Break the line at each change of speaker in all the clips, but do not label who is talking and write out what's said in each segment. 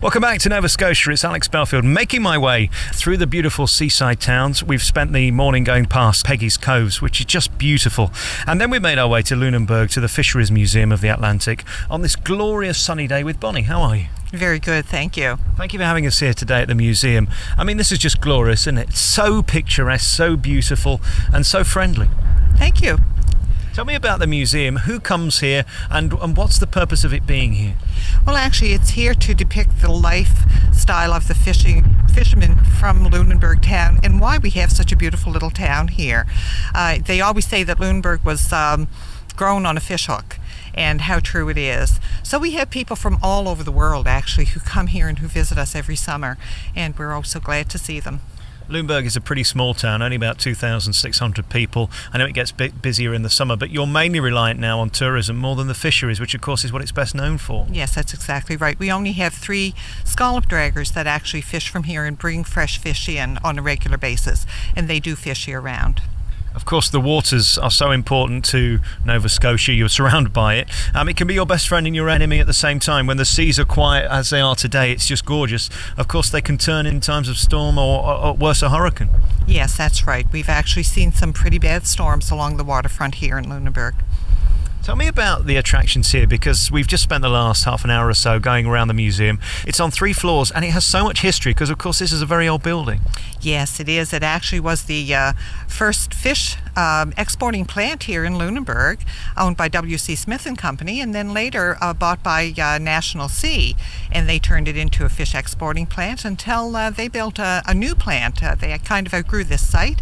Welcome back to Nova Scotia. It's Alex Belfield making my way through the beautiful seaside towns. We've spent the morning going past Peggy's Coves, which is just beautiful. And then we made our way to Lunenburg, to the Fisheries Museum of the Atlantic, on this glorious sunny day with Bonnie. How are you?
Very good, thank you.
Thank you for having us here today at the museum. I mean, this is just glorious, isn't it? It's so picturesque, so beautiful, and so friendly.
Thank you.
Tell me about the museum. Who comes here, and what's the purpose of it being here?
Well, actually, it's here to depict the lifestyle of the fishermen from Lunenburg town and why we have such a beautiful little town here. They always say that Lunenburg was grown on a fish hook, and how true it is. So we have people from all over the world, actually, who come here and who visit us every summer, and we're also glad to see them.
Lunenburg is a pretty small town, only about 2,600 people. I know it gets a bit busier in the summer, but you're mainly reliant now on tourism more than the fisheries, which of course is what it's best known for.
Yes, that's exactly right. We only have 3 scallop draggers that actually fish from here and bring fresh fish in on a regular basis, and they do fish year-round.
Of course, the waters are so important to Nova Scotia. You're surrounded by it. It can be your best friend and your enemy at the same time. When the seas are quiet as they are today, it's just gorgeous. Of course, they can turn in times of storm or worse, a hurricane.
Yes, that's right. We've actually seen some pretty bad storms along the waterfront here in Lunenburg.
Tell me about the attractions here, because we've just spent the last half an hour or so going around the museum. It's on 3 floors and it has so much history because, of course, this is a very old building.
Yes, it is. It actually was the first fish exporting plant here in Lunenburg, owned by W.C. Smith and Company, and then later bought by National Sea, and they turned it into a fish exporting plant until they built a new plant. They kind of outgrew this site,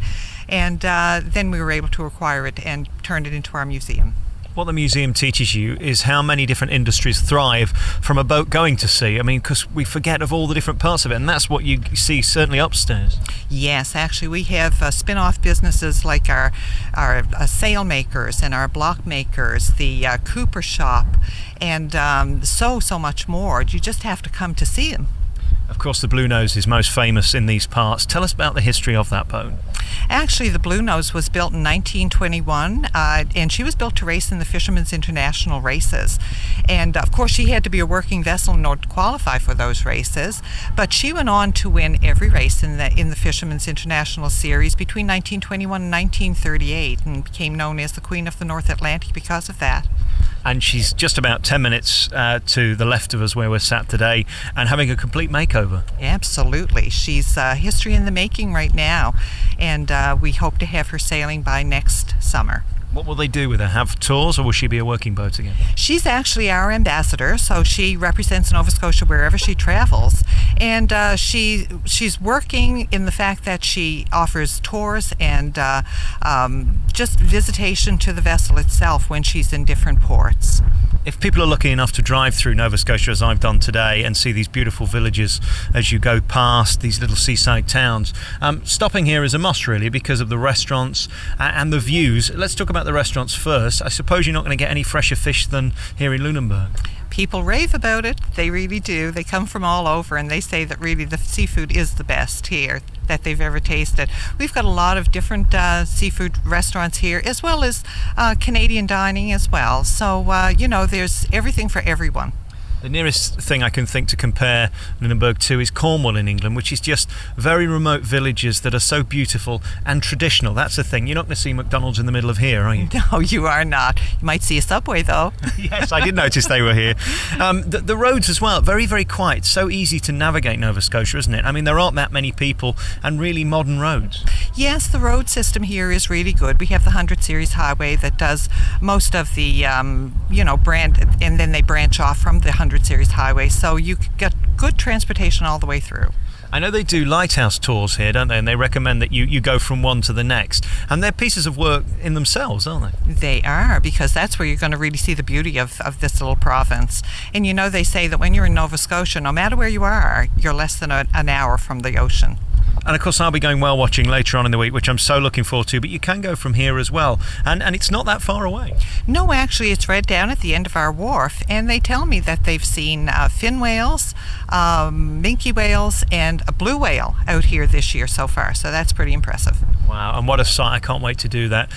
and then we were able to acquire it and turn it into our museum.
What the museum teaches you is how many different industries thrive from a boat going to sea. I mean, because we forget of all the different parts of it, and that's what you see certainly upstairs. Yes,
actually, we have spin-off businesses like our sail makers and our block makers, the Cooper shop, and so much more. You just have to come to see them.
Of course, the Blue Nose is most famous in these parts. Tell us about the history of that boat.
Actually, the Blue Nose was built in 1921, and she was built to race in the Fishermen's International races. And of course, she had to be a working vessel in order to qualify for those races. But she went on to win every race in the Fishermen's International series between 1921 and 1938, and became known as the Queen of the North Atlantic because of that.
And she's just about 10 minutes to the left of us where we're sat today, and having a complete makeover.
Absolutely. She's history in the making right now, and we hope to have her sailing by next summer.
What will they do with her? Have tours, or will she be a working boat again?
She's actually our ambassador, so she represents Nova Scotia wherever she travels. And she's working in the fact that she offers tours and just visitation to the vessel itself when she's in different ports.
If people are lucky enough to drive through Nova Scotia, as I've done today, and see these beautiful villages as you go past these little seaside towns, stopping here is a must, really, because of the restaurants and the views. Let's talk about the restaurants first. I suppose you're not going to get any fresher fish than here in Lunenburg.
People rave about it. They really do. They come from all over, and they say that really the seafood is the best here that they've ever tasted. We've got a lot of different seafood restaurants here, as well as Canadian dining as well. So, there's everything for everyone.
The nearest thing I can think to compare Lunenburg to is Cornwall in England, which is just very remote villages that are so beautiful and traditional. That's the thing. You're not going to see McDonald's in the middle of here, are you?
No, you are not. You might see a Subway, though.
Yes, I did notice they were here. The roads as well, very, very quiet. So easy to navigate Nova Scotia, isn't it? I mean, there aren't that many people, and really modern roads.
Yes, the road system here is really good. We have the 100 Series Highway that does most of the, brand, and then they branch off from the 100 Series Highway, so you get good transportation all the way through.
I know they do lighthouse tours here, don't they? And they recommend that you go from one to the next. And they're pieces of work in themselves, aren't they?
They are, because that's where you're going to really see the beauty of this little province. And they say that when you're in Nova Scotia, no matter where you are, you're less than an hour from the ocean.
And of course I'll be going whale watching later on in the week, which I'm so looking forward to, but you can go from here as well, and it's not that far away.
No, actually it's right down at the end of our wharf, and they tell me that they've seen fin whales, minke whales, and a blue whale out here this year so far, so that's pretty impressive.
Wow, and what a sight. I can't wait to do that.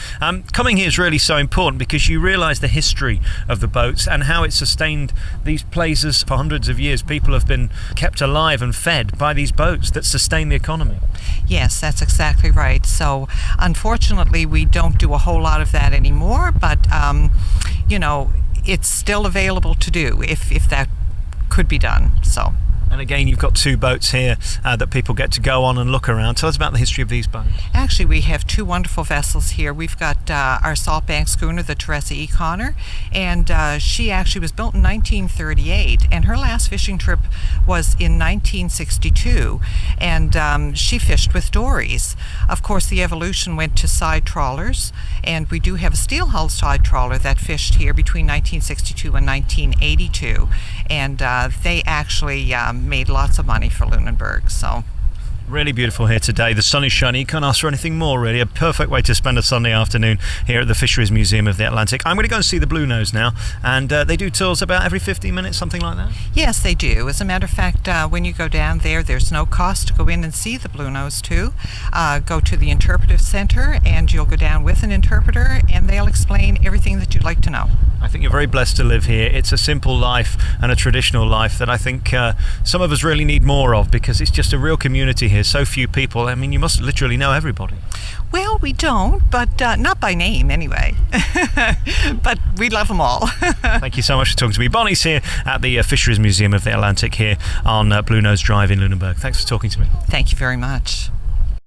Coming here is really so important because you realise the history of the boats and how it sustained these places for hundreds of years. People have been kept alive and fed by these boats that sustain the economy.
Yes, that's exactly right. So unfortunately, we don't do a whole lot of that anymore, but it's still available to do if that could be done. So.
And again, you've got 2 boats here that people get to go on and look around. Tell us about the history of these boats.
Actually, we have 2 wonderful vessels here. We've got our saltbank schooner, the Teresa E. Connor, and she actually was built in 1938, and her last fishing trip was in 1962, and she fished with dories. Of course, the evolution went to side trawlers, and we do have a steel-hulled side trawler that fished here between 1962 and 1982, and they actually made lots of money for Lunenburg. So
really beautiful here today. The sun is shining. You can't ask for anything more, really. A perfect way to spend a Sunday afternoon here at the Fisheries Museum of the Atlantic. I'm going to go and see the Blue Nose now, and they do tours about every 15 minutes, something like that?
Yes, they do. As a matter of fact, when you go down there, there's no cost to go in and see the Blue Nose too. Go to the interpretive center, and you'll go down with an interpreter, and they'll explain everything that you'd like to know.
I think you're very blessed to live here. It's a simple life and a traditional life that I think some of us really need more of, because it's just a real community here. So few people. I mean, you must literally know everybody.
Well, we don't, but not by name anyway. But we love them all.
Thank you so much for talking to me. Bonnie's here at the Fisheries Museum of the Atlantic here on Blue Nose Drive in Lunenburg. Thanks for talking to me.
Thank you very much.